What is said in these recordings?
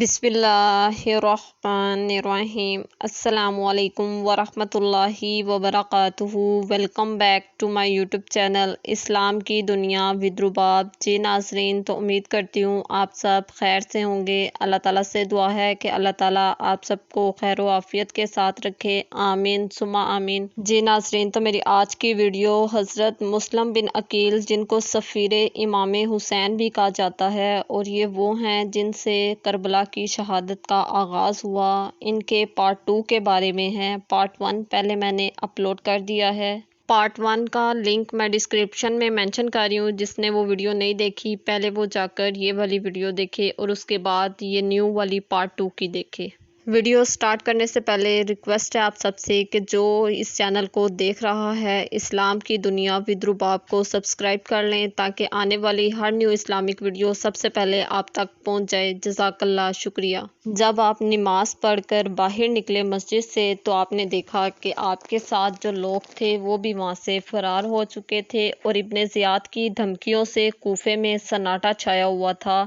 بسم اللہ الرحمن الرحیم۔ السلام علیکم ورحمۃ اللہ وبرکاتہ۔ Welcome back to my YouTube channel Islam کی دنیا ود رباب۔ جی ناظرین، تو امید کرتی ہوں آپ سب خیر سے ہوں گے۔ اللہ تعالیٰ سے دعا ہے کہ اللہ تعالیٰ آپ سب کو خیر و عافیت کے ساتھ رکھے، آمین ثم آمین۔ جی ناظرین، تو میری آج کی ویڈیو حضرت مسلم بن عقیل، جن کو سفیر امام حسین بھی کہا جاتا ہے، اور یہ وہ ہیں جن سے کربلا کی شہادت کا آغاز ہوا، ان کے پارٹ 2 کے بارے میں ہے۔ پارٹ 1 پہلے میں نے اپلوڈ کر دیا ہے۔ پارٹ 1 کا لنک میں ڈسکرپشن میں مینشن کر رہی ہوں۔ جس نے وہ ویڈیو نہیں دیکھی، پہلے وہ جا کر یہ والی ویڈیو دیکھے اور اس کے بعد یہ نیو والی پارٹ 2 کی دیکھے۔ ویڈیو سٹارٹ کرنے سے پہلے ریکویسٹ ہے آپ سب سے کہ جو اس چینل کو دیکھ رہا ہے، اسلام کی دنیا ود رباب کو سبسکرائب کر لیں تاکہ آنے والی ہر نیو اسلامک ویڈیو سب سے پہلے آپ تک پہنچ جائے۔ جزاک اللہ، شکریہ۔ جب آپ نماز پڑھ کر باہر نکلے مسجد سے، تو آپ نے دیکھا کہ آپ کے ساتھ جو لوگ تھے وہ بھی وہاں سے فرار ہو چکے تھے، اور ابن زیاد کی دھمکیوں سے کوفے میں سناٹا چھایا ہوا تھا۔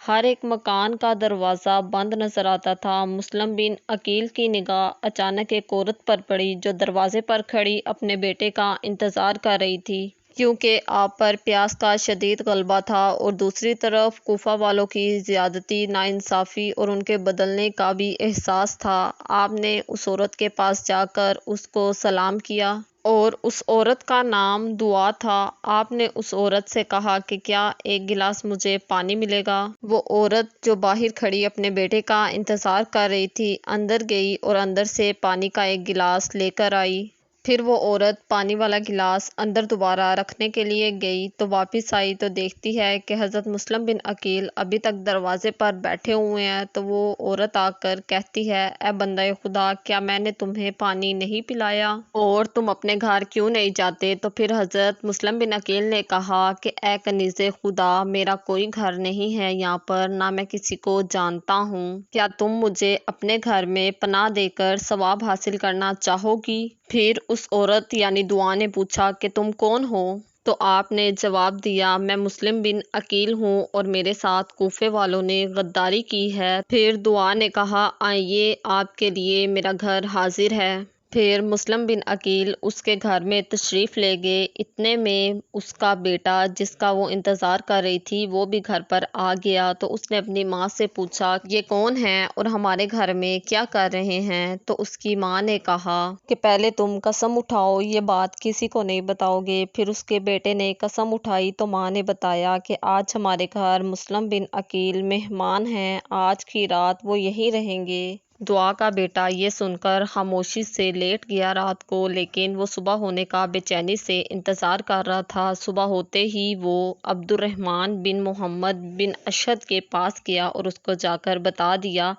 ہر ایک مکان کا دروازہ بند نظر آتا تھا۔ مسلم بن عقیل کی نگاہ اچانک ایک عورت پر پڑی جو دروازے پر کھڑی اپنے بیٹے کا انتظار کر رہی تھی، کیونکہ آپ پر پیاس کا شدید غلبہ تھا، اور دوسری طرف کوفہ والوں کی زیادتی، ناانصافی اور ان کے بدلنے کا بھی احساس تھا۔ آپ نے اس عورت کے پاس جا کر اس کو سلام کیا، اور اس عورت کا نام دعا تھا۔ آپ نے اس عورت سے کہا کہ کیا ایک گلاس مجھے پانی ملے گا؟ وہ عورت جو باہر کھڑی اپنے بیٹے کا انتظار کر رہی تھی، اندر گئی اور اندر سے پانی کا ایک گلاس لے کر آئی۔ پھر وہ عورت پانی والا گلاس اندر دوبارہ رکھنے کے لیے گئی تو واپس آئی تو دیکھتی ہے کہ حضرت مسلم بن عقیل ابھی تک دروازے پر بیٹھے ہوئے ہیں۔ تو وہ عورت آ کر کہتی ہے، اے بندہ خدا، کیا میں نے تمہیں پانی نہیں پلایا؟ اور تم اپنے گھر کیوں نہیں جاتے؟ تو پھر حضرت مسلم بن عقیل نے کہا کہ اے کنیز خدا، میرا کوئی گھر نہیں ہے یہاں پر، نہ میں کسی کو جانتا ہوں۔ کیا تم مجھے اپنے گھر میں پناہ دے کر ثواب حاصل کرنا چاہو گی؟ پھر اس عورت یعنی دعا نے پوچھا کہ تم کون ہو؟ تو آپ نے جواب دیا، میں مسلم بن عقیل ہوں، اور میرے ساتھ کوفے والوں نے غداری کی ہے۔ پھر دعا نے کہا، آئیے، آپ کے لیے میرا گھر حاضر ہے۔ پھر مسلم بن عقیل اس کے گھر میں تشریف لے گئے۔ اتنے میں اس کا بیٹا، جس کا وہ انتظار کر رہی تھی، وہ بھی گھر پر آ گیا۔ تو اس نے اپنی ماں سے پوچھا، یہ کون ہیں اور ہمارے گھر میں کیا کر رہے ہیں؟ تو اس کی ماں نے کہا کہ پہلے تم قسم اٹھاؤ، یہ بات کسی کو نہیں بتاؤ گے۔ پھر اس کے بیٹے نے قسم اٹھائی تو ماں نے بتایا کہ آج ہمارے گھر مسلم بن عقیل مہمان ہیں، آج کی رات وہ یہیں رہیں گے۔ دعا کا بیٹا یہ سن کر خاموشی سے لیٹ گیا رات کو، لیکن وہ صبح ہونے کا بے چینی سے انتظار کر رہا تھا۔ صبح ہوتے ہی وہ عبد الرحمن بن محمد بن اشہد کے پاس گیا اور اس کو جا کر بتا دیا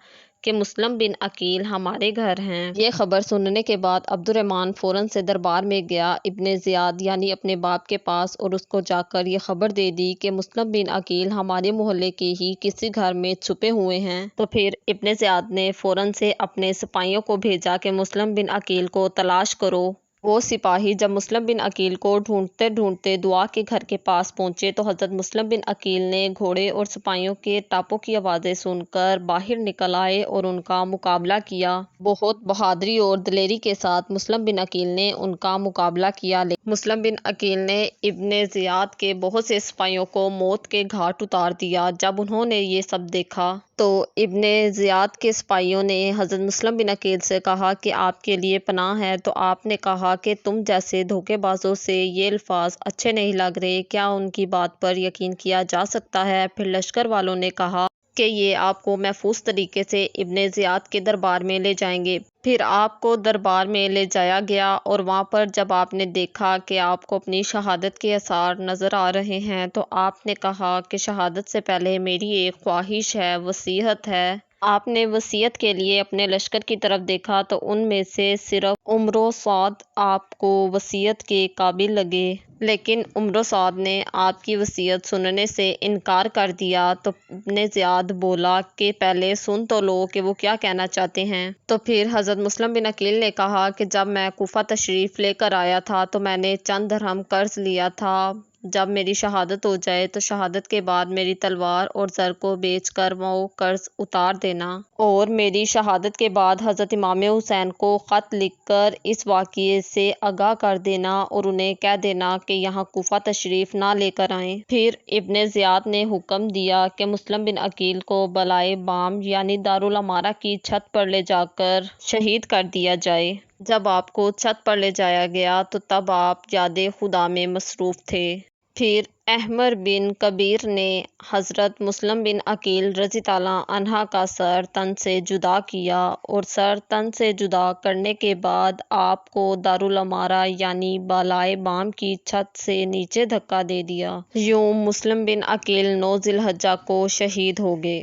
کہ مسلم بن عقیل ہمارے گھر ہیں۔ یہ خبر سننے کے بعد عبد الرحمن فوراً سے دربار میں گیا ابن زیاد یعنی اپنے باپ کے پاس، اور اس کو جا کر یہ خبر دے دی کہ مسلم بن عقیل ہمارے محلے کے ہی کسی گھر میں چھپے ہوئے ہیں۔ تو پھر ابن زیاد نے فوراً سے اپنے سپاہیوں کو بھیجا کہ مسلم بن عقیل کو تلاش کرو۔ وہ سپاہی جب مسلم بن عقیل کو ڈھونڈتے ڈھونڈتے دعا کے گھر کے پاس پہنچے تو حضرت مسلم بن عقیل نے گھوڑے اور سپاہیوں کے ٹاپوں کی آوازیں سن کر باہر نکل آئے اور ان کا مقابلہ کیا۔ بہت بہادری اور دلیری کے ساتھ مسلم بن عقیل نے ان کا مقابلہ کیا، لیکن مسلم بن عقیل نے ابن زیاد کے بہت سے سپاہیوں کو موت کے گھاٹ اتار دیا۔ جب انہوں نے یہ سب دیکھا تو ابن زیاد کے سپاہیوں نے حضرت مسلم بن عقیل سے کہا کہ آپ کے لیے پناہ ہے۔ تو آپ نے کہا کہ تم جیسے دھوکے بازوں سے یہ الفاظ اچھے نہیں لگ رہے، کیا ان کی بات پر یقین کیا جا سکتا ہے؟ پھر لشکر والوں نے کہا کہ یہ آپ کو محفوظ طریقے سے ابن زیاد کے دربار میں لے جائیں گے۔ پھر آپ کو دربار میں لے جایا گیا، اور وہاں پر جب آپ نے دیکھا کہ آپ کو اپنی شہادت کے آثار نظر آ رہے ہیں تو آپ نے کہا کہ شہادت سے پہلے میری ایک خواہش ہے، وصیت ہے۔ آپ نے وصیت کے لیے اپنے لشکر کی طرف دیکھا تو ان میں سے صرف عمر و سعد آپ کو وصیت کے قابل لگے۔ لیکن عمرو سعد نے آپ کی وصیت سننے سے انکار کر دیا تو ابن زیاد بولا کہ پہلے سن تو لو کہ وہ کیا کہنا چاہتے ہیں۔ تو پھر حضرت مسلم بن عقیل نے کہا کہ جب میں کوفہ تشریف لے کر آیا تھا تو میں نے چند درہم قرض لیا تھا، جب میری شہادت ہو جائے تو شہادت کے بعد میری تلوار اور زر کو بیچ کر وہ قرض اتار دینا، اور میری شہادت کے بعد حضرت امام حسین کو خط لکھ کر اس واقعے سے آگاہ کر دینا اور انہیں کہہ دینا کہ یہاں کوفہ تشریف نہ لے کر آئیں۔ پھر ابن زیاد نے حکم دیا کہ مسلم بن عقیل کو بالائے بام یعنی دارالامارہ کی چھت پر لے جا کر شہید کر دیا جائے۔ جب آپ کو چھت پر لے جایا گیا تو تب آپ یاد خدا میں مصروف تھے۔ پھر احمر بن کبیر نے حضرت مسلم بن عقیل رضی اللہ عنہ کا سر تن سے جدا کیا، اور سر تن سے جدا کرنے کے بعد آپ کو دارالامارہ یعنی بالائے بام کی چھت سے نیچے دھکا دے دیا۔ یوں مسلم بن عقیل 9 ذی الحجہ کو شہید ہو گئے۔